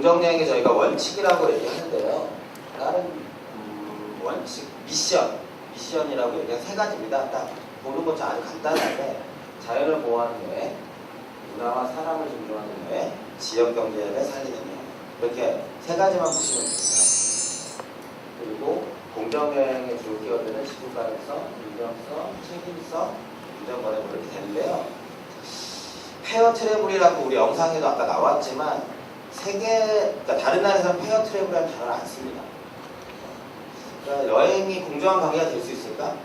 공정여행의 저희가 원칙이라고 얘기하는데요. 다른 원칙, 미션이라고 얘기한 세 가지입니다. 딱 보는 것도 아주 간단한데 자연을 보호하는 여행, 문화와 사람을 존중하는 여행, 지역경제를 살리는 여행, 이렇게 세 가지만 보시면 됩니다. 그리고 공정여행의 주요 키워드는 지속가능성, 유연성, 책임성, 안전거래 뭐 이렇게 되는데요. 페어 트래블이라고 우리 영상에도 아까 나왔지만 그러니까 다른 나라에서는 페어 트래블이라는 단어를 안 씁니다. 그러니까 여행이 공정한 관계가 될 수 있을까?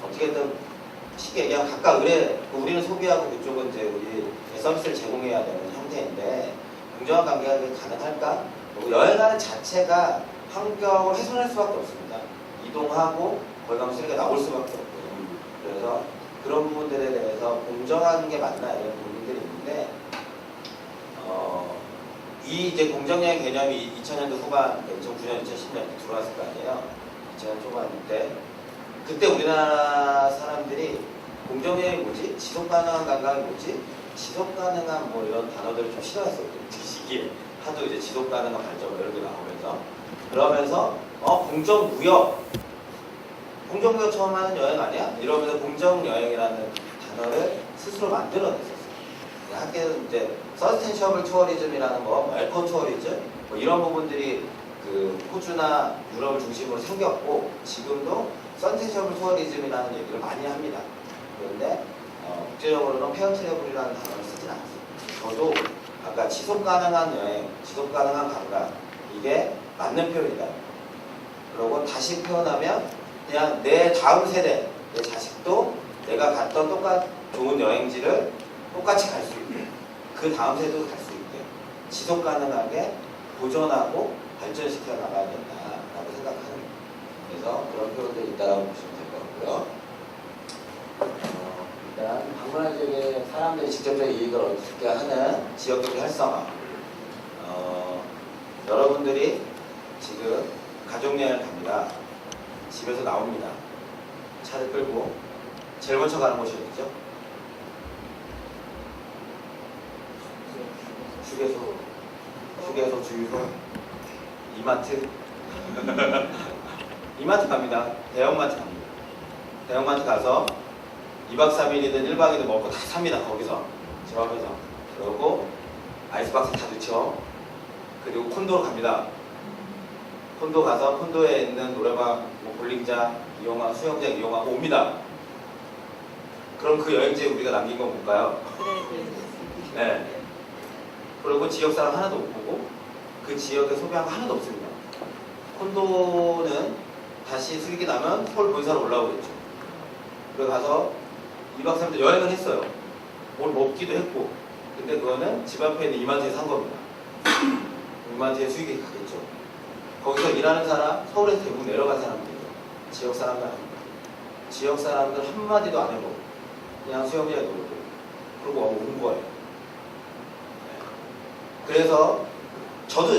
어떻게든 쉽게 얘기하면 각각 우리는 소비하고 그쪽은 이제 우리 서비스를 제공해야 되는 형태인데 공정한 관계가 가능할까? 여행하는 자체가 환경을 훼손할 수밖에 없습니다. 이동하고 거기 가면 쓰레기가 나올 수밖에 없고요. 그래서 그런 부분들에 대해서 공정한 게 맞나 이런 고민들이 있는데 이 이제 공정여행 개념이 2000년도 후반, 2009년, 2010년 들어왔을 거 아니에요. 2000년 초반 그때 우리나라 사람들이 공정여행이 뭐지? 지속가능한 관광이 뭐지? 지속가능한 뭐 이런 단어들을 좀 싫어했었거든요. 그 시기에 하도 이제 지속가능한 발전 이런 게 나오면서 공정무역 처음 하는 여행 아니야? 이러면서 공정여행이라는 단어를 스스로 만들어냈었어요. 학교에서 이제 서스테이셔블 투어리즘이라는 거, 에코 투어리즘 뭐 이런 부분들이 그 호주나 유럽을 중심으로 생겼고 지금도 서스테이셔블 투어리즘이라는 얘기를 많이 합니다. 그런데 국제적으로는 페어 트래블이라는 단어를 쓰진 않습니다. 저도 아까 지속가능한 여행, 지속가능한 관광 이게 맞는 표현이다. 그리고 다시 표현하면 그냥 내 다음 세대, 내 자식도 내가 갔던 좋은 여행지를 똑같이 갈 수 있게, 그 다음 세대도 갈 수 있게 지속 가능하게 보존하고 발전시켜 나가야 된다라고 생각합니다. 그래서 그런 표현들이 있다고 보시면 될 것 같고요. 일단 방문할 지역에 사람들이 직접적인 이익을 얻게 하는 지역경제 활성화. 여러분들이 지금 가족여행을 갑니다. 집에서 나옵니다. 차를 끌고 제일 먼저 가는 곳이 어디죠? 휴게소, 주유소, 이마트. 이마트 갑니다. 대형마트 갑니다. 대형마트 가서 2박 3일이든 1박 2일이든 먹고 다 삽니다. 거기서 집 앞에서. 그러고 아이스박스 다 넣죠. 그리고 콘도로 갑니다. 콘도 가서 콘도에 있는 노래방, 볼링장 이용하고 수영장 이용하고 옵니다. 그럼 그 여행지에 우리가 남긴 건 뭘까요? 네. 그리고 지역 사람 하나도 못 보고 그 지역에 소비한 거 하나도 없습니다. 콘도는 다시 수익이 나면 서울 본사로 올라오겠죠. 그래 가서 2박 3일 여행을 했어요. 뭘 먹기도 했고 근데 그거는 집 앞에 있는 이마트에 산 겁니다. 이마트에 수익이 가겠죠. 거기서 일하는 사람, 서울에서 대부분 내려간 사람들이에요. 지역 사람들 아닙니다. 지역 사람들 한마디도 안 해보고 그냥 수영장에 놀고 그러고 온 거예요. 네. 그래서 저도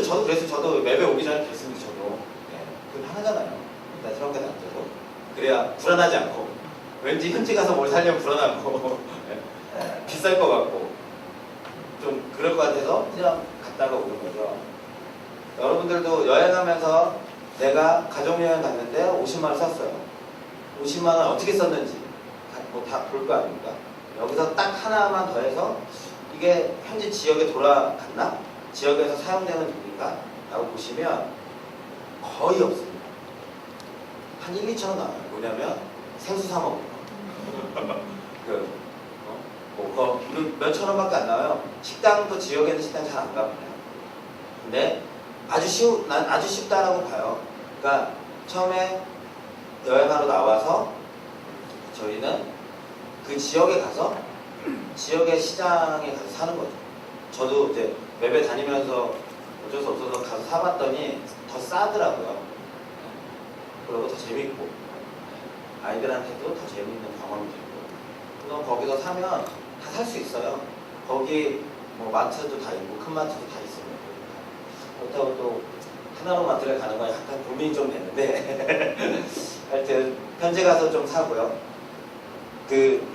맵에 오기 전에 그랬습니다. 저도 그건 하나잖아요. 일단 수영장에 앉아서 그래야 불안하지 않고 왠지 현지 가서 뭘 살려면 불안하고 비쌀 것 같고 좀 그럴 것 같아서 그냥 갔다가 오는 거죠. 여러분들도 여행하면서 내가 가족여행 갔는데 50만 원 썼어요. 50만 원 어떻게 썼는지 뭐 다 볼 거 아닙니까? 여기서 딱 하나만 더해서 이게 현지 지역에 돌아갔나? 지역에서 사용되는 돈인가? 라고 보시면 거의 없습니다. 한 1, 2천 원 나와요. 뭐냐면 생수 사 먹는 거. 몇천 원밖에 안 나와요. 식당도 지역에는 식당 잘 안 가봐요. 근데 난 아주 쉽다라고 봐요. 그러니까 처음에 여행하러 나와서 저희는 그 지역에 가서 지역의 시장에 가서 사는 거죠. 저도 이제 맵에 다니면서 어쩔 수 없어서 가서 사봤더니 더 싸더라고요. 그리고 더 재밌고 아이들한테도 더 재밌는 경험이 되고 그럼 거기서 사면 다 살 수 있어요. 거기 뭐 마트도 다 있고 큰 마트도 다 있습니다. 그렇다고 또 하나로 마트를 가는 건 약간 고민이 좀 되는데 하여튼 현지 가서 좀 사고요. 그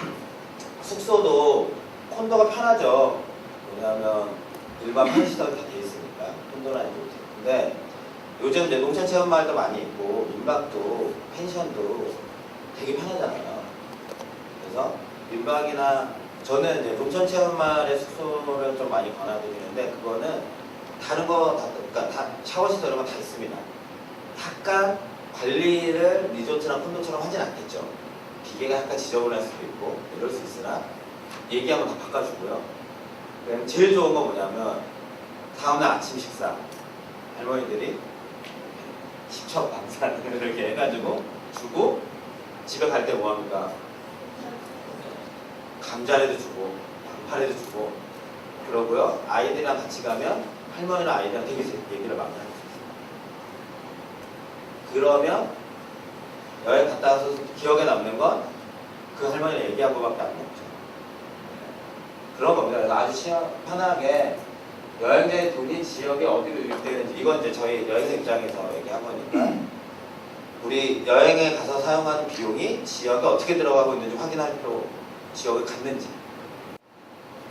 숙소도 콘도가 편하죠. 왜냐하면 일반 편의시설이 다 돼 있으니까 한도는 아니죠. 근데 요즘 이제 농촌 체험마을도 많이 있고 민박도 펜션도 되게 편하잖아요. 그래서 민박이나 저는 이제 농촌 체험마을의 숙소를 좀 많이 권해드리는데 그거는 다른 거 다, 그러니까 다 샤워시설 이런 거 다 있습니다. 약간 관리를 리조트나 콘도처럼 하진 않겠죠. 기계가 약간 지저분할 수도 있고 이럴 수 있으나 얘기하면 다 바꿔주고요. 제일 좋은 건 뭐냐면 다음날 아침 식사 할머니들이 식초 방사를 이렇게 해가지고 주고 집에 갈 때 뭐합니까? 감자래도 주고 양파래도 주고 그러고요. 아이들이랑 같이 가면 할머니랑 아이들이랑 되게 얘기를 많이 하고 있어요. 그러면 여행 갔다 와서 기억에 남는 건 그 할머니랑 얘기한 거밖에 안 남죠. 그런 겁니다. 그래서 아주 편하게 여행자의 돈이 지역에 어디로 유입되는지 이건 이제 저희 여행사 입장에서 얘기한 거니까 우리 여행에 가서 사용하는 비용이 지역에 어떻게 들어가고 있는지 확인할 필요 지역을 갔는지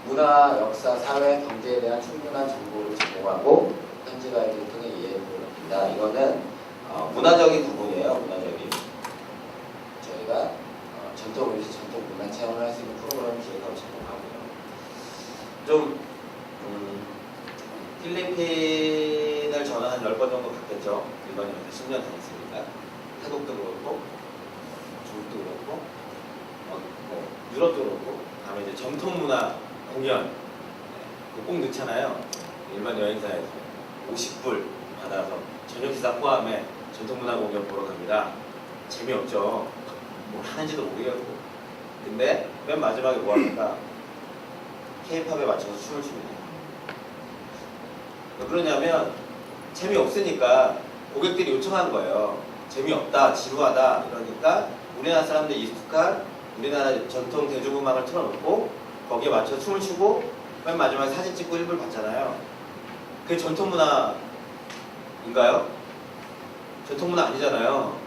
문화, 역사, 사회, 경제에 대한 충분한 정보를 제공하고 현지 가이드 등의 이해를 돕니다. 이거는 문화적인 부분이에요. 문화적인 저희가 전통 음식, 전통 문화 체험을 할 수 있는 프로그램을 기획하고 제공하고요. 좀 필리핀을 저는 한 10번 정도 갔겠죠. 일본에 10년 다녔으니까. 태국도 그렇고, 중국도 그렇고, 유럽도 그렇고, 다음에 이제 전통문화 공연, 꼭 넣잖아요. 일반 여행사에서 50불 받아서 저녁 기사 포함해 전통문화 공연 보러 갑니다. 재미없죠. 뭘 하는지도 모르겠고. 근데 맨 마지막에 뭐 합니까? K-팝에 맞춰서 춤을 춥니다. 왜 그러냐면 재미없으니까 고객들이 요청하는 거예요. 재미없다, 지루하다 이러니까 우리나라 사람들 익숙한 우리나라 전통 대중음악을 틀어놓고 거기에 맞춰 춤을 추고 맨 마지막에 사진 찍고 일부를 받잖아요. 그게 전통문화인가요? 전통문화 아니잖아요.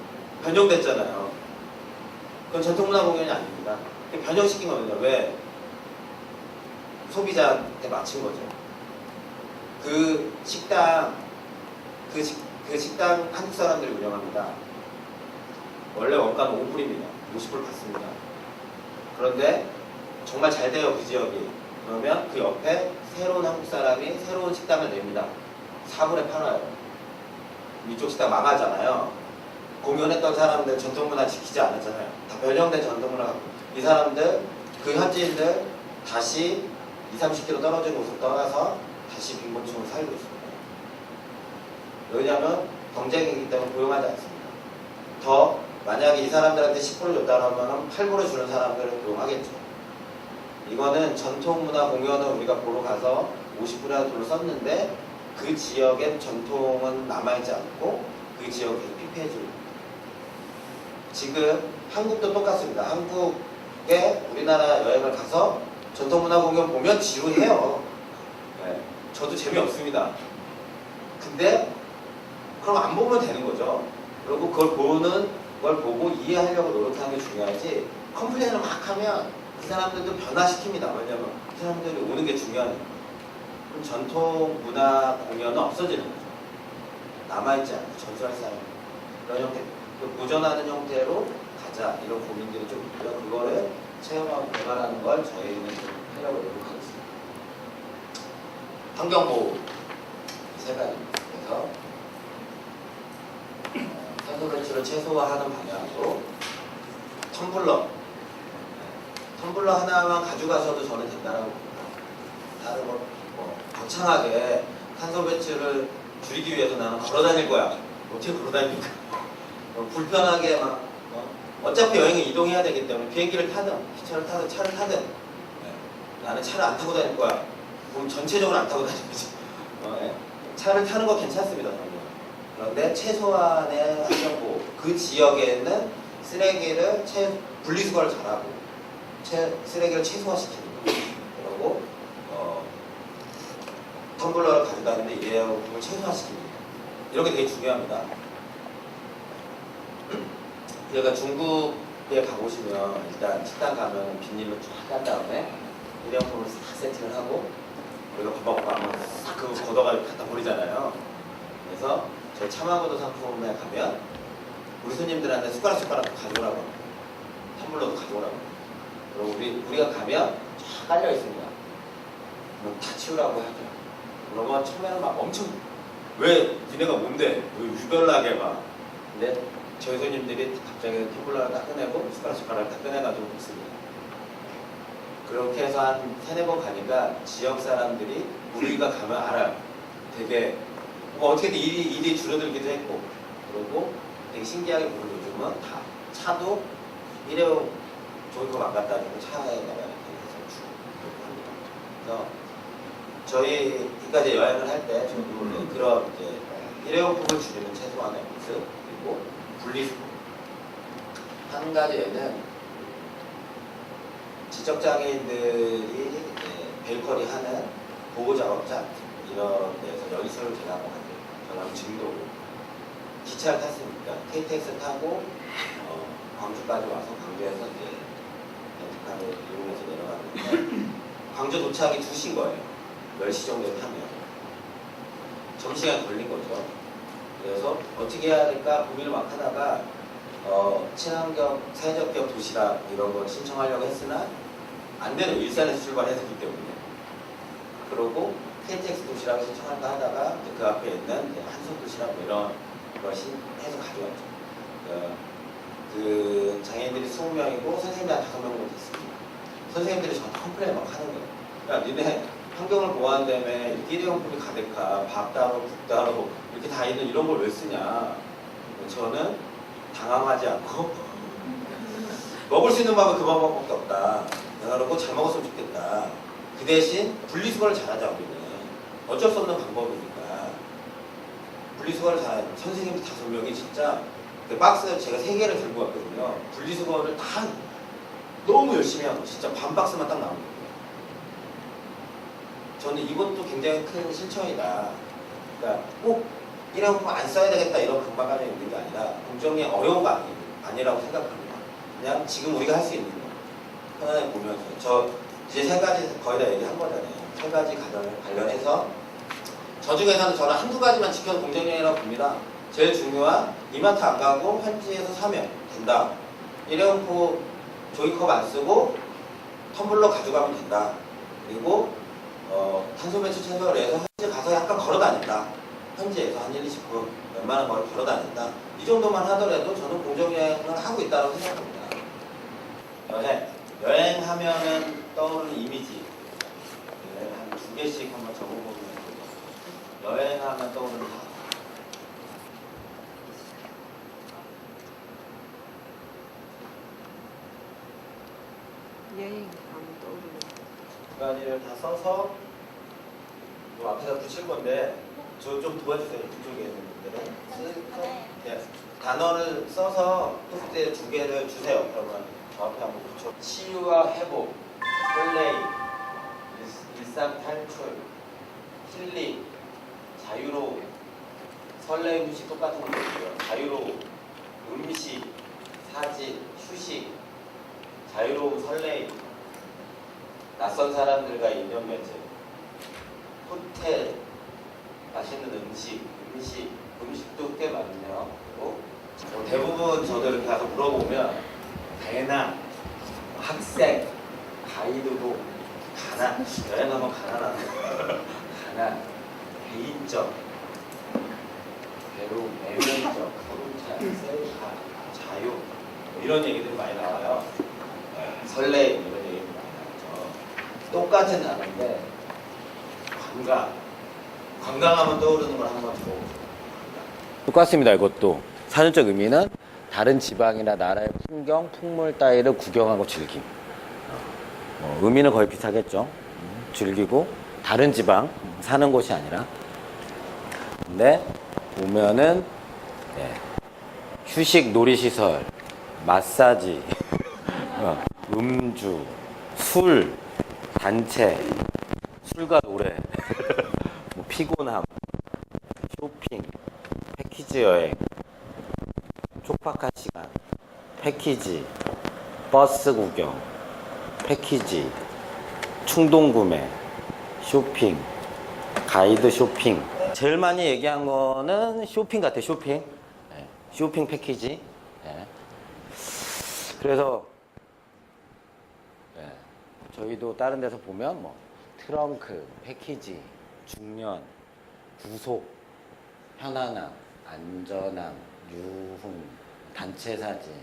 변형됐잖아요. 그건 전통문화 공연이 아닙니다. 변형시킨 겁니다. 왜? 소비자한테 맞춘 거죠. 그 식당 한국 사람들이 운영합니다. 원래 원가는 5불입니다. 50불 받습니다. 그런데 정말 잘 돼요, 그 지역이. 그러면 그 옆에 새로운 한국 사람이 새로운 식당을 냅니다. 4불에 팔아요. 이쪽 식당 망하잖아요. 공연했던 사람들 전통문화 지키지 않았잖아요. 다 변형된 전통문화 갖고 이 사람들, 그 현지인들 다시 20-30km 떨어진 곳을 떠나서 다시 빈곤층을 살고 있습니다. 왜냐하면 경쟁이기 때문에 고용하지 않습니다. 더 만약에 이 사람들한테 10불을 줬다고 하면 8불을 주는 사람들을 고용하겠죠. 이거는 전통문화 공연을 우리가 보러 가서 50불이라는 돈을 썼는데 그 지역엔 전통은 남아있지 않고 그 지역을 계속 피폐해지고 지금 한국도 똑같습니다. 한국에 우리나라 여행을 가서 전통문화 공연 보면 지루해요. 네. 저도 재미없습니다. 근데 그럼 안 보면 되는 거죠. 그리고 그걸 보는 걸 보고 이해하려고 노력하는 게 중요하지 컴플레인을 막 하면 그 사람들도 변화시킵니다. 왜냐면 그 사람들이 오는 게 중요하니까. 그럼 전통문화 공연은 없어지는 거죠. 남아있지 않고 전수할 사람 그런 형태 보존하는 형태로 가자 이런 고민들이 좀 있고요. 그거를 체험하고 개발하는 걸 저희는 좀 하려고 노력하고 있습니다. 환경보호 세 가지입니다. 그래서 탄소 배출을 최소화하는 방향으로 텀블러 하나만 가져가셔도 저는 된다고 봅니다. 다른 거 거창하게 탄소 배출을 줄이기 위해서 나는 걸어다닐 거야. 어떻게 걸어다닙니까? 불편하게 막 어차피 여행은 이동해야 되기 때문에 비행기를 타든 기차를 타든 차를 타든 나는 차를 안 타고 다닐 거야. 그럼 전체적으로 안 타고 다니죠. 차를 타는 거 괜찮습니다. 저는. 그런데 최소한의 환경보호 그 지역에 있는 쓰레기를 분리수거를 잘하고 쓰레기를 최소화시키는 거예요. 그리고 텀블러를 가져다니는데 일회용품을 최소화시키는 거예요. 이런 게 되게 중요합니다. 그러니까 중국에 가보시면 일단 식당 가면 비닐로 쫙 깐 다음에 일회용품을 싹 세팅을 하고 우리가 밥 먹고 하면 싹 그거 걷어가지고 갖다 버리잖아요. 그래서 저희 차마고도 상품에 가면 우리 손님들한테 숟가락도 가져오라고 합니다. 텀블러도 가져오라고 합니다. 그리고 우리가 가면 쫙 깔려 있습니다. 그럼 다 치우라고 하죠. 그러면 처음에는 막 엄청 왜 니네가 뭔데? 왜 유별나게 막. 근데 저희 손님들이 갑자기 텀블러를 딱 꺼내고 숟가락을 딱 꺼내가지고 먹습니다. 그렇게 해서 한 3-4번 가니까 지역 사람들이 우리가 가면 알아요. 되게 어떻게든 일이 줄어들기도 했고, 그리고 되게 신기하게 보면 요즘은 다 차도 일회용 종이컵 안 갖다 주고 차에다가 이렇게 해서 주고 합니다. 그래서 저희까지 여행을 할 때 저도 그런 이제 일회용품을 줄이는 최소한의 모습, 그리고 분리수거. 한 가지는 지적장애인들이 베이커리 하는 보호작업자 이런 데서 연수를 제가 한번 갔어요. 저는 증도로 기차를 탔으니까 KTX 타고 광주까지 와서 광주에서 이제 렌트카를 이용해서 내려갔는데 광주 도착이 2시인 거예요. 10시 정도에 타면 점심시간 걸린 거죠. 그래서 어떻게 해야 될까 고민을 막 하다가 친환경 사회적 기업 도시락 이런 걸 신청하려고 했으나 안 되는 일산에서 출발했기 때문에 그러고 KTX 도시락을 신청할까 하다가 그 앞에 있는 한솥 도시락 이런 걸 해서 가져왔죠. 그 장애인들이 20명이고 선생님이 한 5명 정도 됐습니다. 선생님들이 저한테 컴플레인 막 하는 거예요. 야 니네 환경을 보호한다며 일회용품이 가득하 밥도 하고 국도 하고 이렇게 다 있는 이런 걸 왜 쓰냐. 저는 당황하지 않고 먹을 수 있는 밥은 그 방법밖에 없다. 내가 그러고 잘 먹었으면 좋겠다. 그 대신 분리수거를 잘하자 우리는. 어쩔 수 없는 방법이니까 분리수거를 잘하자. 선생님 5명이 진짜 그 박스 제가 3개를 들고 왔거든요. 분리수거를 다 너무 열심히 하고 진짜 반 박스만 딱 나온 거예요. 저는 이것도 굉장히 큰 실천이다. 그러니까 꼭 일회용품 안 써야 되겠다 이런 강박관념이 있는 게 아니라 공정이 어려운 거 아니라고 생각합니다. 그냥 지금 우리가 할 수 있는 거 편안하게 보면서 저 이제 3가지 거의 다 얘기한 거잖아요. 3가지 관련해서 저 중에서는 저는 한두 가지만 지켜도 공정이라고 봅니다. 제일 중요한 이마트 안 가고 현지에서 사면 된다. 일회용품 종이컵 안 쓰고 텀블러 가져가면 된다. 그리고 탄소 배출 최소화를 해서 현지 가서 약간 걸어 다닌다. 현지에서 한 1, 20분 웬만한 걸 걸어 다닌다. 이 정도만 하더라도 저는 공정여행을 하고 있다고 생각합니다. 여행하면은 떠오르는 이미지 한 2개씩 한번 적어보면 여행하면 떠오르는 단어. 여행 가면 떠오르는 두 가지를 다 써서 요 앞에다 붙일 건데 저 좀 도와주세요. 그쪽에 있는 분들은 네. 단어를 써서 포스트에 2개를 주세요. 그러면 저 앞에 한번 붙여. 치유와 회복, 설레임, 일상 탈출, 힐링, 자유로움, 설레임, 휴식 똑같은 거고요. 자유로움, 음식, 사진, 휴식, 자유로움, 설레임, 낯선 사람들과 인연 맺음, 호텔, 맛있는 음식도 꽤 많네요. 그리고 대부분 저도 이렇게 가서 물어보면 배낭, 학생, 가이드도 가난, 여행하면 가난하다. 가난, 개인적, 배로 내면적, 소름차, 셀카, 자유 이런 얘기들이 많이 나와요. 설레임 이런 얘기들이 많이 나오죠. 똑같은 단어인데 관광하면 떠오르는 걸 한번 적어보세요. 똑같습니다. 이것도 사전적 의미는 다른 지방이나 나라의 풍경, 풍물 따위를 구경하고 즐김. 의미는 거의 비슷하겠죠. 즐기고 다른 지방 사는 곳이 아니라. 근데 보면은 휴식 놀이시설, 마사지, 음주, 술, 단체, 술과 노래, 뭐 피곤함, 쇼핑, 패키지 여행, 촉박한 시간, 패키지, 버스 구경, 패키지, 충동 구매, 쇼핑, 가이드 쇼핑. 제일 많이 얘기한 거는 쇼핑 같아, 쇼핑. 예, 쇼핑 패키지. 예. 그래서 예, 저희도 다른 데서 보면 뭐 트렁크, 패키지, 중년, 구속, 편안함, 안전함, 유흥, 단체 사진,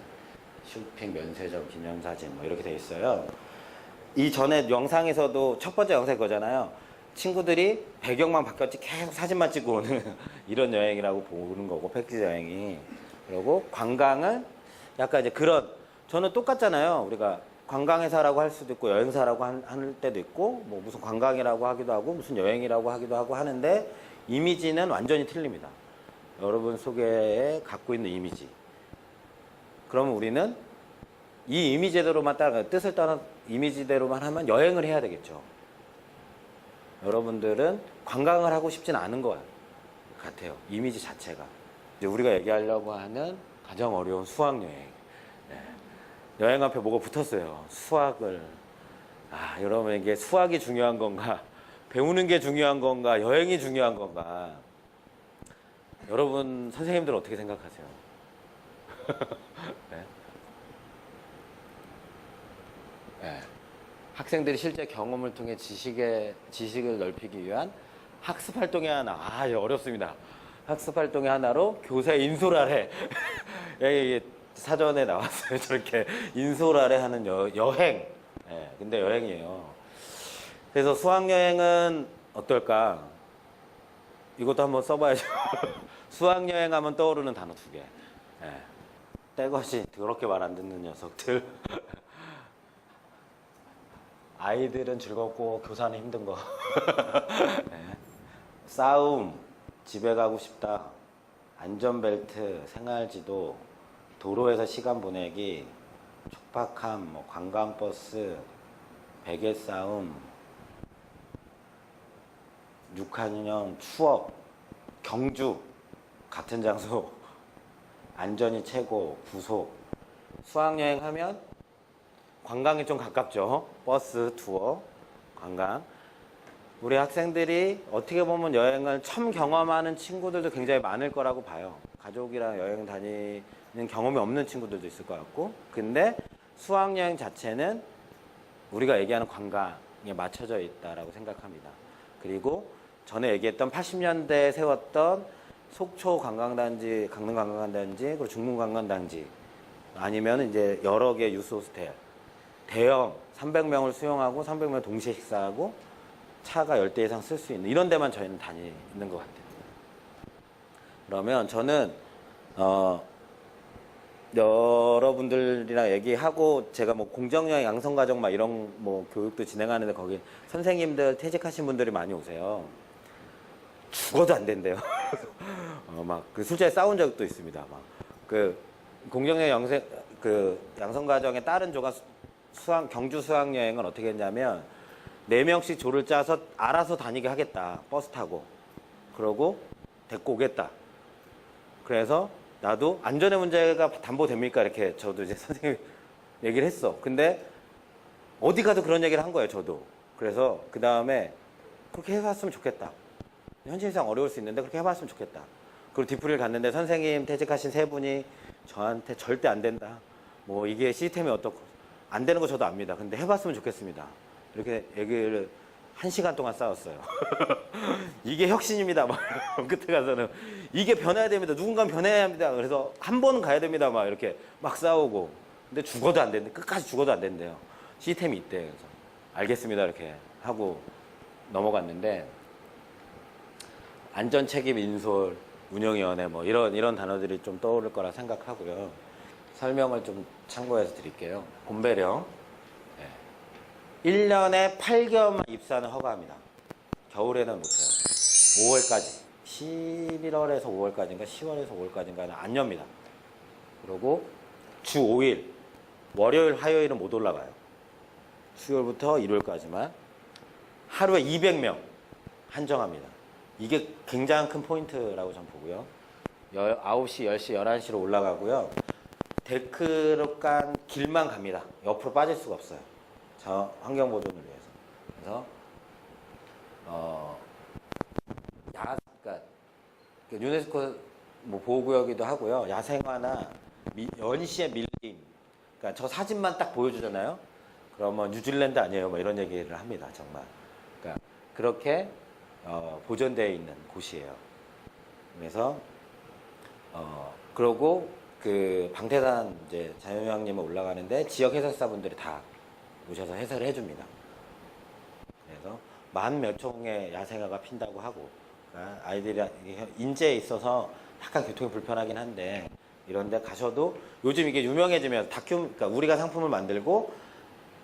쇼핑, 면세점, 기념사진 뭐 이렇게 돼 있어요. 이 전에 영상에서도 첫 번째 영상 거잖아요. 친구들이 배경만 바뀌었지 계속 사진만 찍고 오는 이런 여행이라고 보는 거고, 패키지 여행이. 그리고 관광은 약간 이제 그런, 저는 똑같잖아요. 우리가 관광회사라고 할 수도 있고 여행사라고 할 때도 있고 뭐 무슨 관광이라고 하기도 하고 무슨 여행이라고 하기도 하고 하는데 이미지는 완전히 틀립니다. 여러분 속에 갖고 있는 이미지. 그러면 우리는 이 이미지대로만 따라, 뜻을 따라 이미지대로만 하면 여행을 해야 되겠죠. 여러분들은 관광을 하고 싶진 않은 것 같아요. 이미지 자체가. 이제 우리가 얘기하려고 하는 가장 어려운 수학여행. 네. 여행 앞에 뭐가 붙었어요. 수학을. 아, 여러분 이게 수학이 중요한 건가? 배우는 게 중요한 건가? 여행이 중요한 건가? 여러분 선생님들 어떻게 생각하세요? 네. 네. 학생들이 실제 경험을 통해 지식을 넓히기 위한 학습 활동의 하나. 아, 어렵습니다. 학습 활동의 하나로 교사 인솔 아래. 여기 사전에 나왔어요. 저렇게 인솔 아래 하는 여행. 네, 근데 여행이에요. 그래서 수학여행은 어떨까? 이것도 한번 써봐야죠. 수학여행 하면 떠오르는 단어 2개. 네. 떼것이 더럽게 말 안 듣는 녀석들. 아이들은 즐겁고 교사는 힘든 거. 네. 싸움, 집에 가고 싶다, 안전벨트, 생활지도, 도로에서 시간 보내기, 촉박함, 뭐 관광버스, 베개 싸움, 6학년 추억, 경주, 같은 장소, 안전이 최고, 구속. 수학여행 하면 관광이 좀 가깝죠. 버스, 투어, 관광. 우리 학생들이 어떻게 보면 여행을 처음 경험하는 친구들도 굉장히 많을 거라고 봐요. 가족이랑 여행 다니는 경험이 없는 친구들도 있을 것 같고. 근데 수학여행 자체는 우리가 얘기하는 관광에 맞춰져 있다라고 생각합니다. 그리고 전에 얘기했던 80년대에 세웠던 속초 관광단지, 강릉 관광단지, 그리고 중문 관광단지, 아니면 이제 여러 개 유스 호스텔, 대형 300명을 수용하고 300명 동시에 식사하고 차가 10대 이상 쓸 수 있는 이런 데만 저희는 다니는 것 같아요. 그러면 저는 여러분들이랑 얘기하고 제가 뭐 공정여행, 양성가정 막 이런 뭐 교육도 진행하는데 거기 선생님들 퇴직하신 분들이 많이 오세요. 죽어도 안 된대요. 막 그 술자리 싸운 적도 있습니다. 막 그 공정여행 양성가정의 다른 조가 경주 수학여행은 어떻게 했냐면 4명씩 조를 짜서 알아서 다니게 하겠다. 버스 타고. 그러고 데리고 오겠다. 그래서 나도 안전의 문제가 담보됩니까? 이렇게 저도 이제 선생님 얘기를 했어. 근데 어디 가도 그런 얘기를 한 거예요. 저도. 그래서 그 다음에 그렇게 해봤으면 좋겠다. 현실상 어려울 수 있는데 그렇게 해봤으면 좋겠다. 그리고 뒤풀이를 갔는데 선생님 퇴직하신 3분이 저한테 절대 안 된다. 뭐 이게 시스템이 어떻고 안 되는 거 저도 압니다. 근데 해봤으면 좋겠습니다. 이렇게 얘기를 1시간 동안 싸웠어요. 이게 혁신입니다. 막 끝에 가서는 이게 변해야 됩니다. 누군가는 변해야 합니다. 그래서 한 번은 가야 됩니다. 막 이렇게 막 싸우고. 근데 죽어도 안 된대. 끝까지 죽어도 안 된대요. 시스템이 있대. 그래서 알겠습니다. 이렇게 하고 넘어갔는데 안전책임 인솔, 운영위원회 뭐 이런 단어들이 좀 떠오를 거라 생각하고요. 설명을 좀 참고해서 드릴게요. 곰배령. 1년에 8개월만 입사는 허가합니다. 겨울에는 못해요. 5월까지. 11월에서 5월까지인가 10월에서 5월까지인가는 안 엽니다. 그리고 주 5일. 월요일, 화요일은 못 올라가요. 수요일부터 일요일까지만. 하루에 200명 한정합니다. 이게 굉장히 큰 포인트라고 저는 보고요. 9시, 10시, 11시로 올라가고요. 데크로 간 길만 갑니다. 옆으로 빠질 수가 없어요. 환경보존을 위해서. 그래서 그 유네스코 뭐 보호구역이기도 하고요. 야생화나 연시의 밀림. 그러니까 저 사진만 딱 보여주잖아요. 그러면 뉴질랜드 아니에요? 뭐 이런 얘기를 합니다. 정말. 그러니까 그렇게 보존되어 있는 곳이에요. 그래서 그러고 그 방태산 이제 자연휴양림에 올라가는데 지역 해설사분들이 다 오셔서 해설을 해줍니다. 그래서 만 몇 총의 야생화가 핀다고 하고, 그러니까 아이들이 인재에 있어서 약간 교통이 불편하긴 한데 이런데 가셔도 요즘 이게 유명해지면 그러니까 우리가 상품을 만들고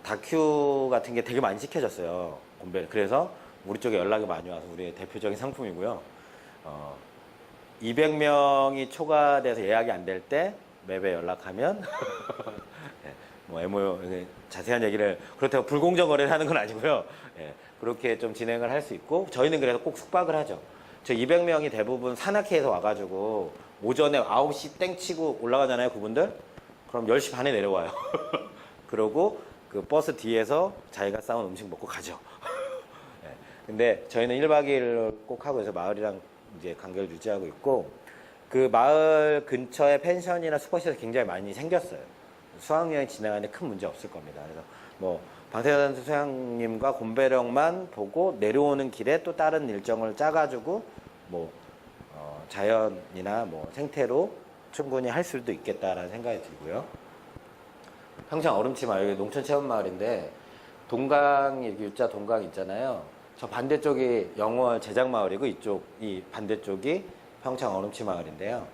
다큐 같은 게 되게 많이 시켜졌어요. 곰베. 그래서 우리 쪽에 연락이 많이 와서 우리의 대표적인 상품이고요. 200명이 초과돼서 예약이 안 될 때 맵에 연락하면 네, 뭐 MOU 자세한 얘기를 그렇다고 불공정 거래를 하는 건 아니고요. 예, 그렇게 좀 진행을 할 수 있고 저희는 그래서 꼭 숙박을 하죠. 저 200명이 대부분 산악회에서 와가지고 오전에 9시 땡 치고 올라가잖아요, 그분들. 그럼 10시 반에 내려와요. 그러고 그 버스 뒤에서 자기가 싸운 음식 먹고 가죠. 예, 근데 저희는 1박 2일을 꼭 하고 해서 마을이랑 이제 관계를 유지하고 있고 그 마을 근처에 펜션이나 숙박시설 굉장히 많이 생겼어요. 수학여행 진행하는데 큰 문제 없을 겁니다. 그래서 뭐 방태산 수양님과 곰배령만 보고 내려오는 길에 또 다른 일정을 짜가지고 뭐 자연이나 뭐 생태로 충분히 할 수도 있겠다라는 생각이 들고요. 평창 얼음치 마을, 여기 농촌 체험 마을인데 동강이 이렇게 U자 동강 있잖아요. 저 반대쪽이 영월 제작 마을이고 이 반대쪽이 평창 얼음치 마을인데요.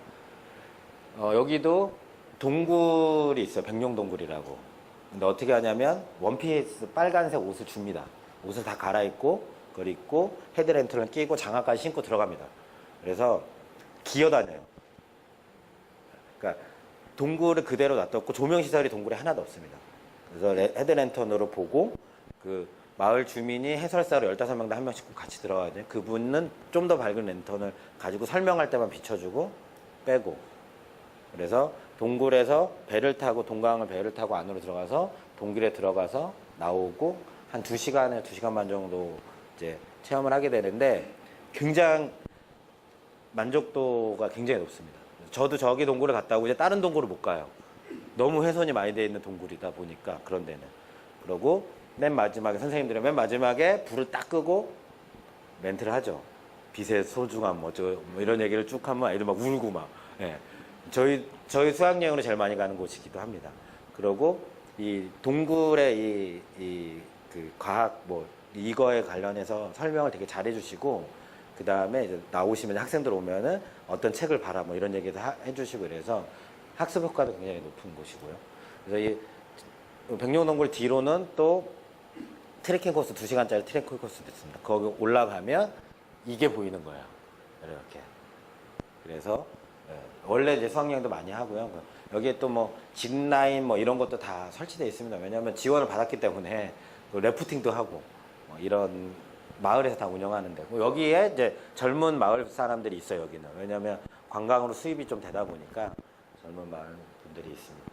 여기도 동굴이 있어요. 백룡 동굴이라고. 근데 어떻게 하냐면 원피스 빨간색 옷을 줍니다. 옷을 다 갈아입고 그걸 입고 헤드랜턴을 끼고 장화까지 신고 들어갑니다. 그래서 기어다녀요. 그러니까 동굴을 그대로 놔뒀고 조명시설이 동굴에 하나도 없습니다. 그래서 헤드랜턴으로 보고 그 마을 주민이 해설사로 15명당 한 명씩 꼭 같이 들어가야 돼요. 그분은 좀 더 밝은 랜턴을 가지고 설명할 때만 비춰주고 빼고, 그래서 동굴에서 동강을 배를 타고 안으로 들어가서 동굴에 들어가서 나오고 한 2시간에 2시간 반 정도 이제 체험을 하게 되는데 굉장히 만족도가 굉장히 높습니다. 저도 저기 동굴을 갔다 오고 이제 다른 동굴을 못 가요. 너무 훼손이 많이 돼 있는 동굴이다 보니까 그런 데는. 그러고 맨 마지막에 선생님들은 맨 마지막에 불을 딱 끄고 멘트를 하죠. 빛의 소중함 뭐 이런 얘기를 쭉 하면 아이들 막 울고 막. 예. 저희 수학여행으로 제일 많이 가는 곳이기도 합니다. 그리고 이 동굴의 그 과학 뭐 이거에 관련해서 설명을 되게 잘 해주시고 그 다음에 이제 나오시면 학생들 오면은 어떤 책을 봐라 뭐 이런 얘기도 해주시고 그래서 학습 효과도 굉장히 높은 곳이고요. 그래서 이 백룡동굴 뒤로는 또 트레킹 코스 2시간짜리 트레킹 코스도 있습니다. 거기 올라가면 이게 보이는 거예요. 이렇게. 그래서 원래 이제 수학여행도 많이 하고요. 여기에 또 뭐 짚라인 뭐 이런 것도 다 설치되어 있습니다. 왜냐하면 지원을 받았기 때문에 래프팅도 하고 뭐 이런 마을에서 다 운영하는데 여기에 이제 젊은 마을 사람들이 있어요. 여기는 왜냐하면 관광으로 수입이 좀 되다 보니까 젊은 마을 분들이 있습니다.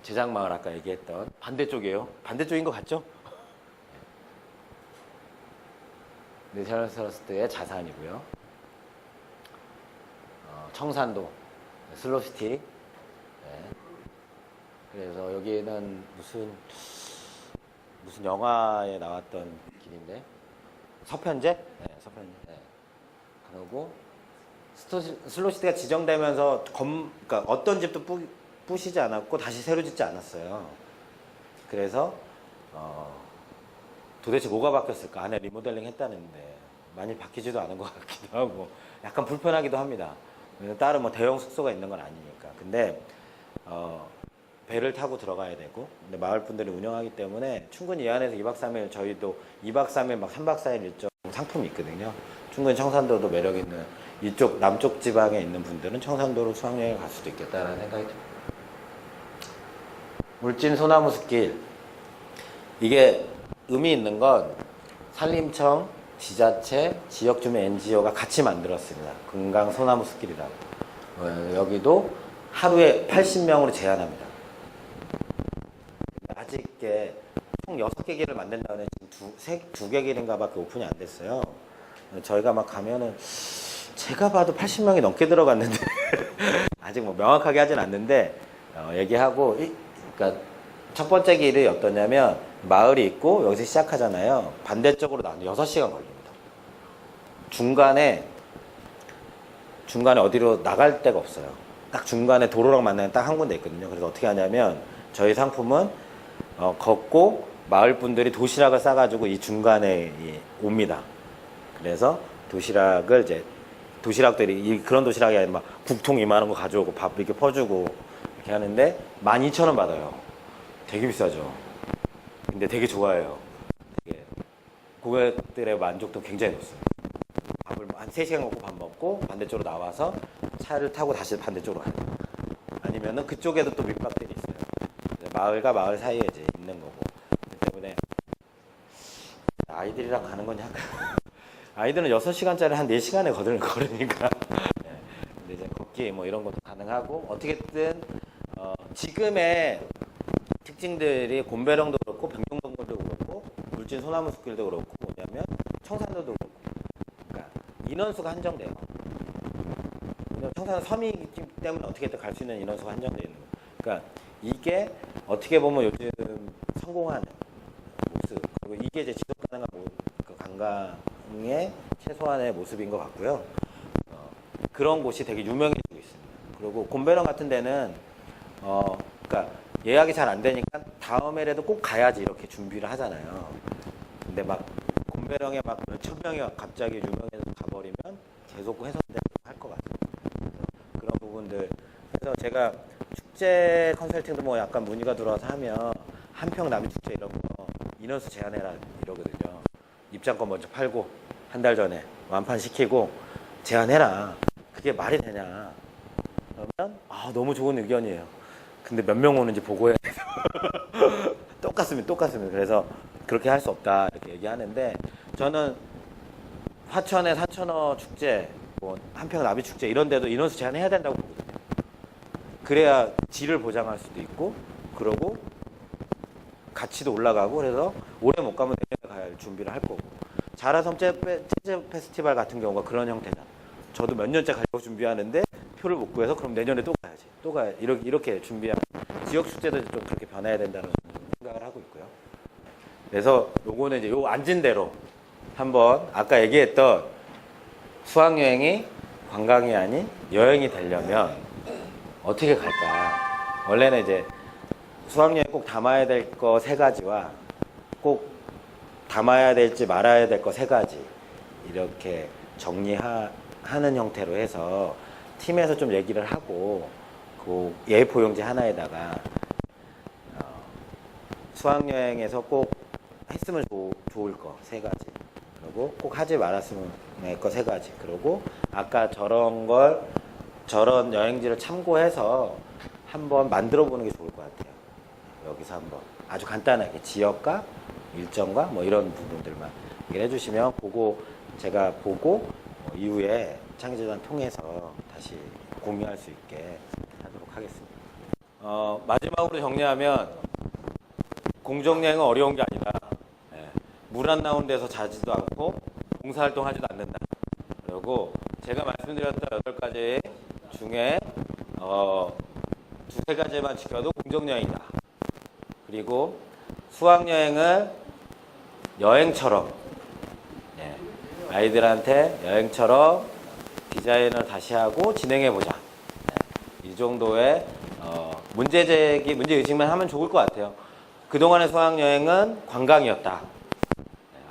제작마을 아까 얘기했던 반대쪽이에요. 반대쪽인 것 같죠? 내셔널 트러스트의 자산이고요. 청산도 슬로시티. 네. 그래서 여기는 무슨 영화에 나왔던 길인데 서편제? 네, 서편제. 네. 그리고 슬로시티가 지정되면서 그러니까 어떤 집도 부시지 않았고 다시 새로 짓지 않았어요. 그래서 도대체 뭐가 바뀌었을까? 안에 리모델링 했다는데 많이 바뀌지도 않은 것 같기도 하고 약간 불편하기도 합니다. 다른 뭐 대형 숙소가 있는 건 아니니까. 근데 배를 타고 들어가야 되고 근데 마을 분들이 운영하기 때문에 충분히 이 안에서 2박 3일 저희도 2박 3일 막 3박 4일 일정 상품이 있거든요. 충분히 청산도도 매력 있는 이쪽 남쪽 지방에 있는 분들은 청산도로 수학여행 갈 수도 있겠다라는 생각이 듭니다. 울진 소나무 숲길. 이게 의미 있는 건 산림청, 지자체, 지역주민 NGO가 같이 만들었습니다. 금강 소나무 숲길이라고. 여기도 하루에 80명으로 제한합니다. 아직 총 6개 길을 만든다는 지금 2개 길인가 밖에 오픈이 안 됐어요. 저희가 막 가면은 제가 봐도 80명이 넘게 들어갔는데 아직 뭐 명확하게 하진 않는데 얘기하고 그러니까 첫 번째 길이 어떠냐면 마을이 있고 여기서 시작하잖아요. 반대쪽으로 나가는데 6시간 걸립니다. 중간에 어디로 나갈 데가 없어요. 딱 중간에 도로랑 만나는 딱 한 군데 있거든요. 그래서 어떻게 하냐면 저희 상품은 걷고 마을 분들이 도시락을 싸가지고 이 중간에 옵니다. 그래서 도시락을 이제 도시락들이 그런 도시락이 아니라 막 국통 이만한 거 가져오고 밥 이렇게 퍼주고 이렇게 하는데 12,000원 받아요. 되게 비싸죠. 근데 되게 좋아해요. 되게 고객들의 만족도 굉장히 높습니다. 밥을 한 3시간 먹고 밥 먹고 반대쪽으로 나와서 차를 타고 다시 반대쪽으로 가요. 아니면은 그쪽에도 또 밑밥들이 있어요. 마을과 마을 사이에 이제 있는 거고. 그렇기 때문에 아이들이랑 가는 건 약간 아이들은 6시간짜리 한 4시간에 걸으니까 네. 근데 이제 걷기 뭐 이런 것도 가능하고 어떻게든 지금의 특징들이 곰배령도 그렇고 병정동굴도 그렇고 물진 소나무 숲길도 그렇고 뭐냐면 청산도도 그렇고 그러니까 인원수가 한정돼요. 청산은 섬이기 때문에 어떻게든 갈 수 있는 인원수가 한정되어 있는 거예요. 그러니까 이게 어떻게 보면 요즘 성공한 모습 그리고 이게 이제 지속 가능한 그 관광의 최소한의 모습인 것 같고요. 그런 곳이 되게 유명해지고 있습니다. 그리고 곰배령 같은 데는 그러니까 예약이 잘 안 되니까 다음에라도 꼭 가야지 이렇게 준비를 하잖아요. 근데 막 곰배령에 막 몇천 명이 갑자기 유명해서 가버리면 계속 훼손될 것 같아요. 그런 부분들. 그래서 제가 축제 컨설팅도 뭐 약간 문의가 들어와서 하면 한평 남이축제 이런 거 인원수 제한해라 이러거든요. 입장권 먼저 팔고 한 달 전에 완판시키고 제한해라. 그게 말이 되냐. 그러면 너무 좋은 의견이에요. 근데 몇 명 오는지 보고해야 돼서 똑같습니다. 그래서 그렇게 할 수 없다 이렇게 얘기하는데 저는 화천의 사천어 축제, 뭐 한평 나비 축제 이런 데도 인원수 제한해야 된다고 보거든요. 그래야 질을 보장할 수도 있고 그러고 가치도 올라가고 그래서 올해 못 가면 내년에 가야 할 준비를 할 거고 자라섬 재즈 페스티벌 같은 경우가 그런 형태잖아. 저도 몇 년째 가려고 준비하는데 표를 못 구해서 그럼 내년에 또 가야지. 또 가야 이렇게 준비하는 지역 축제도 좀 그렇게 변해야 된다는 생각을 하고 있고요. 그래서 요거는 이제 요 앉은 대로 한번 아까 얘기했던 수학여행이 관광이 아닌 여행이 되려면 어떻게 갈까? 원래는 이제 수학여행 꼭 담아야 될 거 3가지와 꼭 담아야 될지 말아야 될 거 3가지 이렇게 정리하는 형태로 해서 팀에서 좀 얘기를 하고 그 A4용지 하나에다가 수학여행에서 꼭 했으면 좋을 거 3가지 그리고 꼭 하지 말았으면 할 거 3가지 그리고 아까 저런 여행지를 참고해서 한번 만들어 보는 게 좋을 것 같아요. 여기서 한번 아주 간단하게 지역과 일정과 뭐 이런 부분들만 얘기를 해주시면 그거 제가 보고 이후에 창의재단 통해서 다시 공유할 수 있게 하도록 하겠습니다. 마지막으로 정리하면 공정여행은 어려운 게 아니라 물 안 나오는 데서 자지도 않고 봉사활동 하지도 않는다. 그리고 제가 말씀드렸던 8가지 중에 2-3가지만 지켜도 공정여행이다. 그리고 수학여행을 여행처럼 아이들한테 여행처럼 디자인을 다시 하고 진행해보자. 이 정도의 문제의식만 하면 좋을 것 같아요. 그동안의 수학여행은 관광이었다.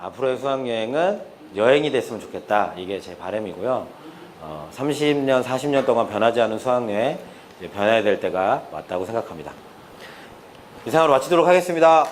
앞으로의 수학여행은 여행이 됐으면 좋겠다. 이게 제 바람이고요. 30년, 40년 동안 변하지 않은 수학여행 이제 변해야 될 때가 왔다고 생각합니다. 이상으로 마치도록 하겠습니다.